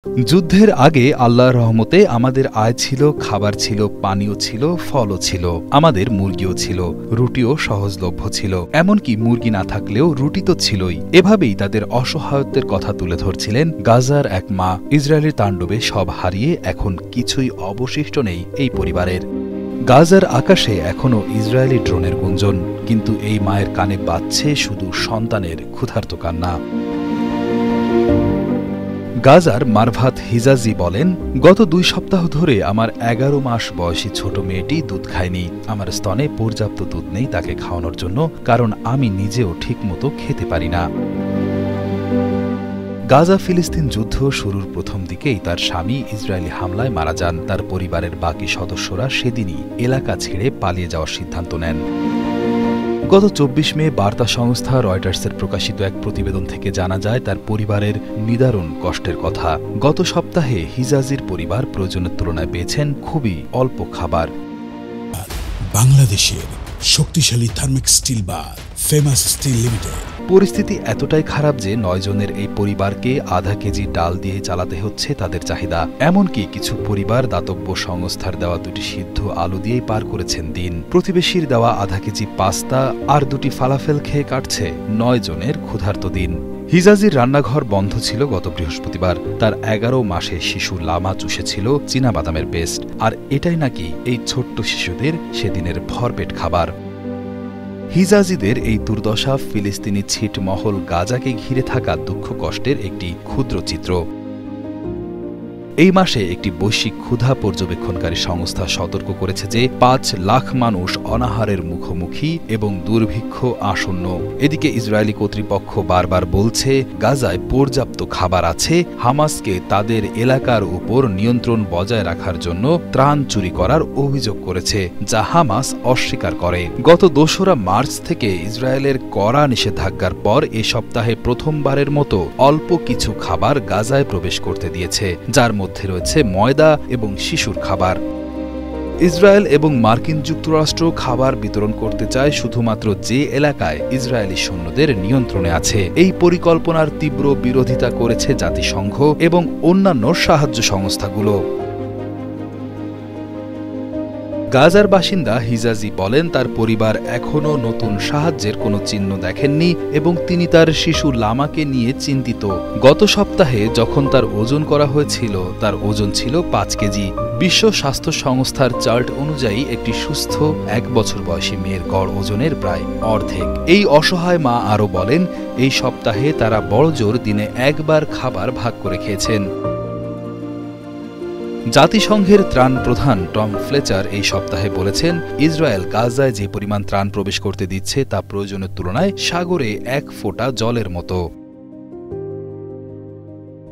যুদ্ধের আগে আল্লাহর রহমতে আমাদের আয় ছিল, খাবার ছিল, পানীয় ছিল, ফলও ছিল, আমাদের মুরগিও ছিল, রুটিও সহজলভ্য ছিল, এমনকি মুরগি না থাকলেও রুটি তো ছিলই। এভাবেই তাদের অসহায়ত্বের কথা তুলে ধরছিলেন গাজার এক মা। ইসরায়েলের তাণ্ডবে সব হারিয়ে এখন কিছুই অবশিষ্ট নেই এই পরিবারের। গাজার আকাশে এখনও ইসরায়েলি ড্রোনের গুঞ্জন, কিন্তু এই মায়ের কানে বাজছে শুধু সন্তানের ক্ষুধার্ত কান্না। গাজার মারভাত হিজাজি বলেন, গত 2 সপ্তাহ ধরে আমার 11 মাস বয়সী ছোট মেয়েটি দুধ খায়নি। আমার স্তনে পর্যাপ্ত দুধ নেই তাকে খাওয়ানোর জন্য, কারণ আমি নিজেও ঠিকমতো খেতে পারি না। গাজা ফিলিস্তিন যুদ্ধ শুরুর প্রথম দিকেই তার স্বামী ইসরায়েলি হামলায় মারা যান। তার পরিবারের বাকি সদস্যরা সেদিনই এলাকা ছেড়ে পালিয়ে যাওয়ার সিদ্ধান্ত নেন। গত 24 মে বার্তা সংস্থা রয়টার্সের প্রকাশিত এক প্রতিবেদন থেকে জানা যায় তার পরিবারের নিদারুণ কষ্টের কথা। গত সপ্তাহে হিজাজির পরিবার প্রয়োজনের তুলনায় পেয়েছেন খুবই অল্প খাবার। বাংলাদেশের শক্তিশালী থার্মিক স্টিল বার ফেমাস স্টিল লিমিটেড। পরিস্থিতি এতটাই খারাপ যে 9 জনের এই পরিবারকে আধা কেজি ডাল দিয়ে চালাতে হচ্ছে তাদের চাহিদা। এমনকি কিছু পরিবার দাতব্য সংস্থার দেওয়া 2টি সিদ্ধ আলু দিয়েই পার করেছেন দিন। প্রতিবেশীর দেওয়া আধা কেজি পাস্তা আর 2টি ফালাফেল খেয়ে কাটছে 9 জনের ক্ষুধার্ত দিন। হিজাজির রান্নাঘর বন্ধ ছিল গত বৃহস্পতিবার। তার 11 মাসের শিশু লামা চুষেছিল চীনাবাদামের পেস্ট, আর এটাই নাকি এই ছোট্ট শিশুদের সেদিনের ভরপেট খাবার। হিজাজিদের এই দুর্দশা ফিলিস্তিনি ছিটমহল গাজাকে ঘিরে থাকা দুঃখ কষ্টের একটি ক্ষুদ্র চিত্র। এই মাসে একটি বৈশ্বিক ক্ষুধা পর্যবেক্ষণকারী সংস্থা সতর্ক করেছে যে 5 লাখ মানুষ অনাহারের মুখোমুখি এবং দুর্ভিক্ষ আসন্ন। এদিকে ইসরায়েলি কর্তৃপক্ষ বারবার বলছে গাজায় পর্যাপ্ত খাবার আছে, হামাসকে তাদের এলাকার উপর নিয়ন্ত্রণ বজায় রাখার জন্য ত্রাণ চুরি করার অভিযোগ করেছে, যা হামাস অস্বীকার করে। গত 2রা মার্চ থেকে ইসরায়েলের কড়া নিষেধাজ্ঞার পর এ সপ্তাহে প্রথমবারের মতো অল্প কিছু খাবার গাজায় প্রবেশ করতে দিয়েছে, যার মধ্যে রয়েছে ময়দা এবং শিশুর খাবার। ইসরায়েল এবং মার্কিন যুক্তরাষ্ট্র খাবার বিতরণ করতে চায় শুধুমাত্র যে এলাকায় ইসরায়েলি সৈন্যদের নিয়ন্ত্রণে আছে। এই পরিকল্পনার তীব্র বিরোধিতা করেছে জাতিসংঘ এবং অন্যান্য সাহায্য সংস্থাগুলো। গাজার বাসিন্দা হিজাজি বলেন, তার পরিবার এখনও নতুন সাহায্যের কোনো চিহ্ন দেখেননি এবং তিনি তার শিশু লামাকে নিয়ে চিন্তিত। গত সপ্তাহে যখন তার ওজন করা হয়েছিল তার ওজন ছিল 5 কেজি। বিশ্ব স্বাস্থ্য সংস্থার চার্ট অনুযায়ী একটি সুস্থ 1 বছর বয়সী মেয়ের গড় ওজনের প্রায় অর্ধেক। এই অসহায় মা আরও বলেন, এই সপ্তাহে তারা বড়জোর দিনে একবার খাবার ভাগ করে খেয়েছেন। জাতিসংঘের ত্রাণ প্রধান টম ফ্লেচার এই সপ্তাহে বলেছেন, ইসরায়েল গাজায় যে পরিমাণ ত্রাণ প্রবেশ করতে দিচ্ছে তা প্রয়োজনের তুলনায় সাগরে 1 ফোঁটা জলের মতো।